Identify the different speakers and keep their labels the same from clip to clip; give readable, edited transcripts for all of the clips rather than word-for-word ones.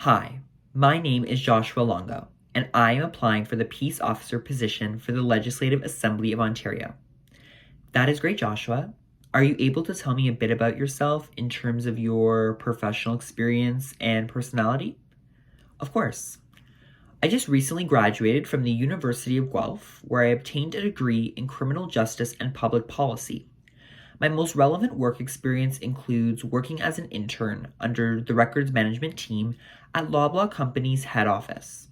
Speaker 1: Hi, my name is Joshua Longo, and I am applying for the Peace Officer position for the Legislative Assembly of Ontario. That is great, Joshua. Are you able to tell me a bit about yourself in terms of your professional experience and personality? Of course. I just recently graduated from the University of Guelph, where I obtained a degree in criminal justice and public policy. My most relevant work experience includes working as an intern under the records management team at Loblaw Company's head office.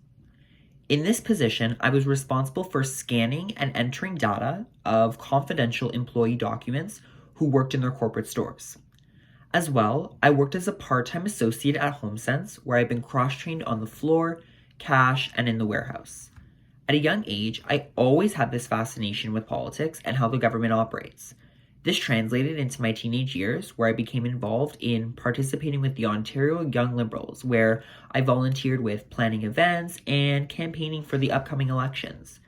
Speaker 1: In this position, I was responsible for scanning and entering data of confidential employee documents who worked in their corporate stores. As well, I worked as a part-time associate at HomeSense, where I've been cross-trained on the floor, cash, and in the warehouse. At a young age, I always had this fascination with politics and how the government operates. This translated into my teenage years, where I became involved in participating with the Ontario Young Liberals, where I volunteered with planning events and campaigning for the upcoming elections.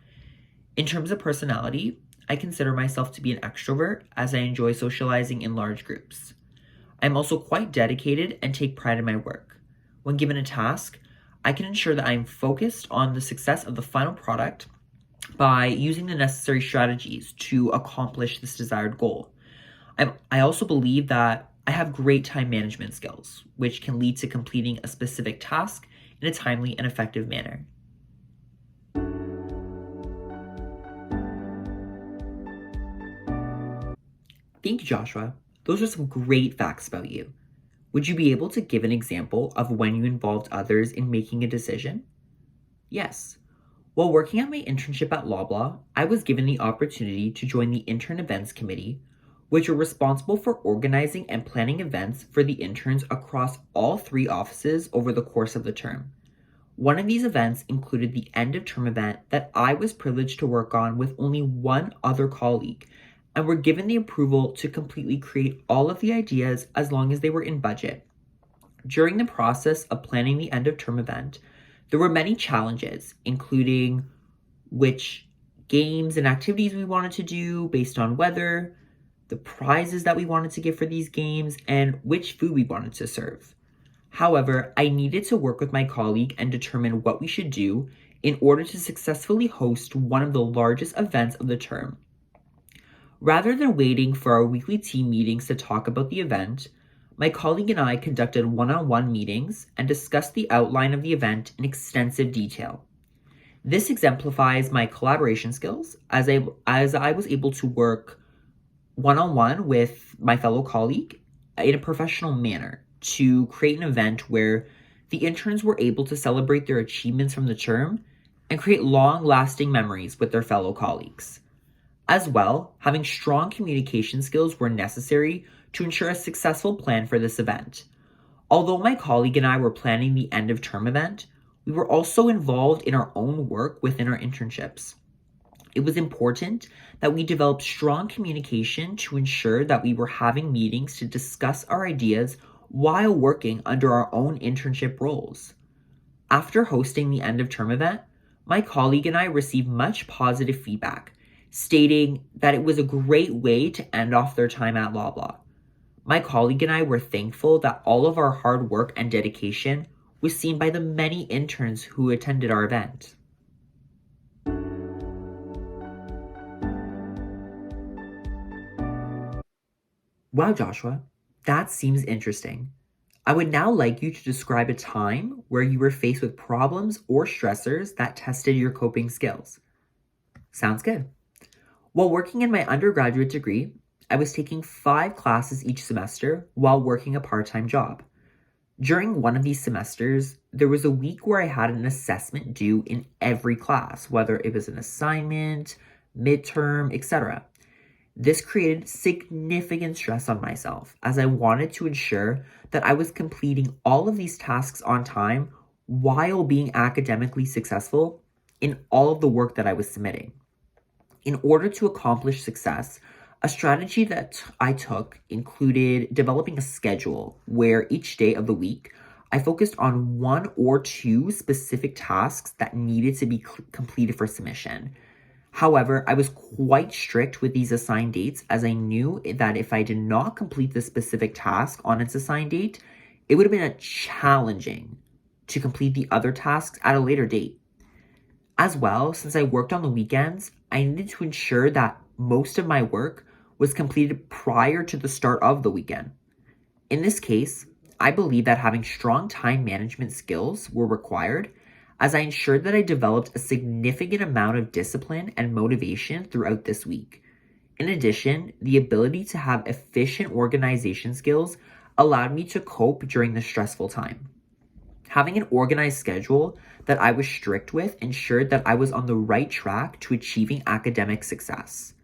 Speaker 1: In terms of personality, I consider myself to be an extrovert as I enjoy socializing in large groups. I'm also quite dedicated and take pride in my work. When given a task, I can ensure that I am focused on the success of the final product by using the necessary strategies to accomplish this desired goal. I also believe that I have great time management skills, which can lead to completing a specific task in a timely and effective manner. Thank you, Joshua. Those are some great facts about you. Would you be able to give an example of when you involved others in making a decision? Yes. While working at my internship at Loblaw, I was given the opportunity to join the Intern Events Committee, which are responsible for organizing and planning events for the interns across all three offices over the course of the term. One of these events included the end of term event that I was privileged to work on with only one other colleague, and were given the approval to completely create all of the ideas as long as they were in budget. During the process of planning the end of term event, there were many challenges, including which games and activities we wanted to do based on weather, the prizes that we wanted to give for these games, and which food we wanted to serve. However, I needed to work with my colleague and determine what we should do in order to successfully host one of the largest events of the term. Rather than waiting for our weekly team meetings to talk about the event, my colleague and I conducted one-on-one meetings and discussed the outline of the event in extensive detail. This exemplifies my collaboration skills as I was able to work one-on-one with my fellow colleague in a professional manner to create an event where the interns were able to celebrate their achievements from the term and create long-lasting memories with their fellow colleagues. As well, having strong communication skills were necessary to ensure a successful plan for this event. Although my colleague and I were planning the end of term event, we were also involved in our own work within our internships. It was important that we develop strong communication to ensure that we were having meetings to discuss our ideas while working under our own internship roles. After hosting the end of term event, my colleague and I received much positive feedback, stating that it was a great way to end off their time at Loblaw. My colleague and I were thankful that all of our hard work and dedication was seen by the many interns who attended our event. Wow, Joshua, that seems interesting. I would now like you to describe a time where you were faced with problems or stressors that tested your coping skills. Sounds good. While working in my undergraduate degree, I was taking 5 classes each semester while working a part-time job. During one of these semesters, there was a week where I had an assessment due in every class, whether it was an assignment, midterm, etc. This created significant stress on myself as I wanted to ensure that I was completing all of these tasks on time while being academically successful in all of the work that I was submitting. In order to accomplish success, a strategy that I took included developing a schedule where each day of the week I focused on 1 or 2 specific tasks that needed to be completed for submission. However, I was quite strict with these assigned dates as I knew that if I did not complete the specific task on its assigned date, it would have been challenging to complete the other tasks at a later date. As well, since I worked on the weekends, I needed to ensure that most of my work was completed prior to the start of the weekend. In this case, I believe that having strong time management skills were required, as I ensured that I developed a significant amount of discipline and motivation throughout this week. In addition, the ability to have efficient organization skills allowed me to cope during the stressful time. Having an organized schedule that I was strict with ensured that I was on the right track to achieving academic success.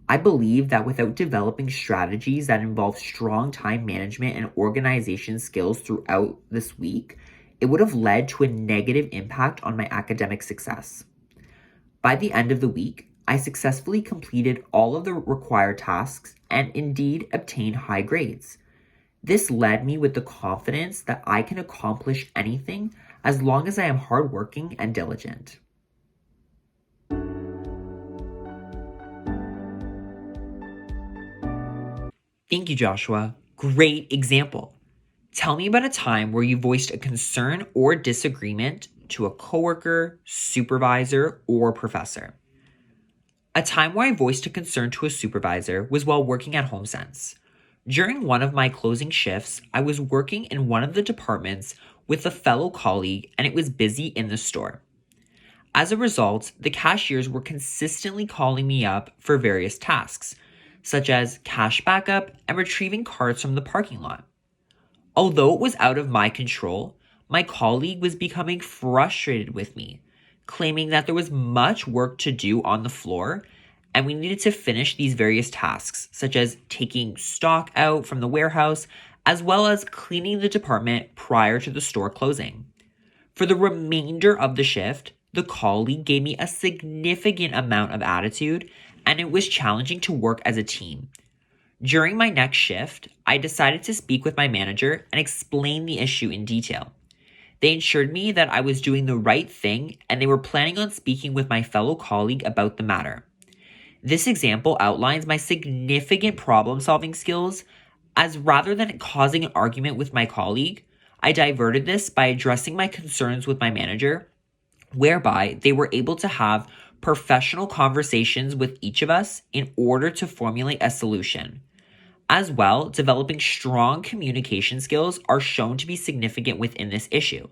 Speaker 1: I believe that without developing strategies that involve strong time management and organization skills throughout this week, it would have led to a negative impact on my academic success. By the end of the week, I successfully completed all of the required tasks and indeed obtained high grades. This led me with the confidence that I can accomplish anything as long as I am hardworking and diligent. Thank you, Joshua. Great example. Tell me about a time where you voiced a concern or disagreement to a coworker, supervisor, or professor. A time where I voiced a concern to a supervisor was while working at HomeSense. During one of my closing shifts, I was working in one of the departments with a fellow colleague, and it was busy in the store. As a result, the cashiers were consistently calling me up for various tasks, such as cash backup and retrieving carts from the parking lot. Although it was out of my control, my colleague was becoming frustrated with me, claiming that there was much work to do on the floor and we needed to finish these various tasks, such as taking stock out from the warehouse, as well as cleaning the department prior to the store closing. For the remainder of the shift, the colleague gave me a significant amount of attitude, and it was challenging to work as a team. During my next shift, I decided to speak with my manager and explain the issue in detail. They assured me that I was doing the right thing and they were planning on speaking with my fellow colleague about the matter. This example outlines my significant problem-solving skills, as rather than causing an argument with my colleague, I diverted this by addressing my concerns with my manager, whereby they were able to have professional conversations with each of us in order to formulate a solution. As well, developing strong communication skills are shown to be significant within this issue.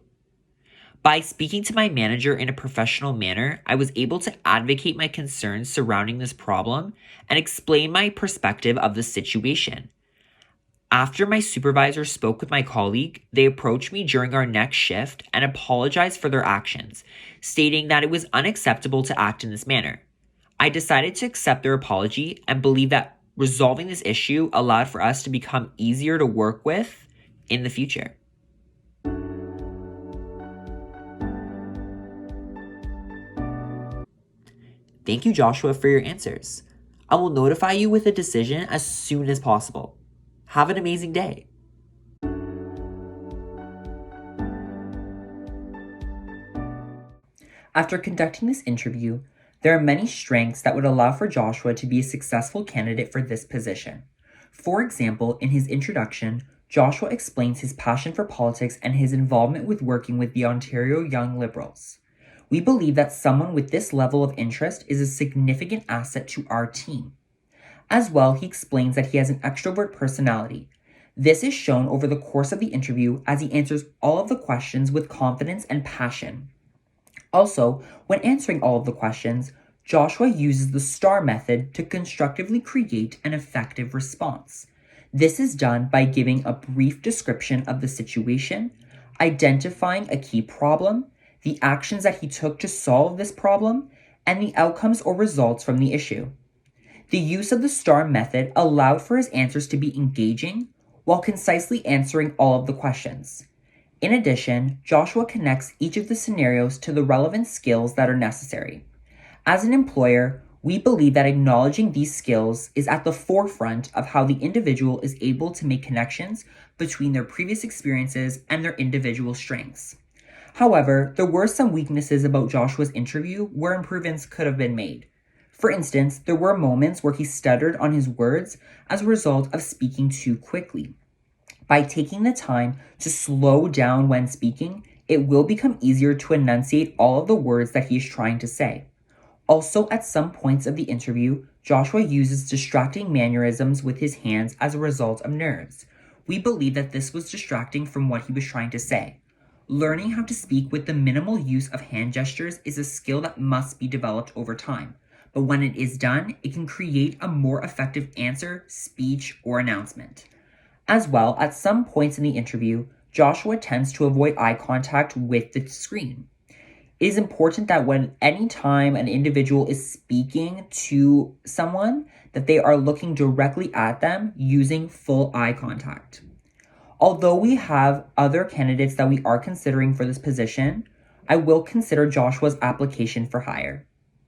Speaker 1: By speaking to my manager in a professional manner, I was able to advocate my concerns surrounding this problem and explain my perspective of the situation. After my supervisor spoke with my colleague, they approached me during our next shift and apologized for their actions, stating that it was unacceptable to act in this manner. I decided to accept their apology and believe that resolving this issue allowed for us to become easier to work with in the future. Thank you, Joshua, for your answers. I will notify you with a decision as soon as possible. Have an amazing day. After conducting this interview, there are many strengths that would allow for Joshua to be a successful candidate for this position. For example, in his introduction, Joshua explains his passion for politics and his involvement with working with the Ontario Young Liberals. We believe that someone with this level of interest is a significant asset to our team. As well, he explains that he has an extrovert personality. This is shown over the course of the interview as he answers all of the questions with confidence and passion. Also, when answering all of the questions, Joshua uses the STAR method to constructively create an effective response. This is done by giving a brief description of the situation, identifying a key problem, the actions that he took to solve this problem, and the outcomes or results from the issue. The use of the STAR method allowed for his answers to be engaging while concisely answering all of the questions. In addition, Joshua connects each of the scenarios to the relevant skills that are necessary. As an employer, we believe that acknowledging these skills is at the forefront of how the individual is able to make connections between their previous experiences and their individual strengths. However, there were some weaknesses about Joshua's interview where improvements could have been made. For instance, there were moments where he stuttered on his words as a result of speaking too quickly. By taking the time to slow down when speaking, it will become easier to enunciate all of the words that he is trying to say. Also, at some points of the interview, Joshua uses distracting mannerisms with his hands as a result of nerves. We believe that this was distracting from what he was trying to say. Learning how to speak with the minimal use of hand gestures is a skill that must be developed over time. But when it is done, it can create a more effective answer, speech, or announcement. As well, at some points in the interview, Joshua tends to avoid eye contact with the screen. It is important that when any time an individual is speaking to someone, that they are looking directly at them using full eye contact. Although we have other candidates that we are considering for this position, I will consider Joshua's application for hire.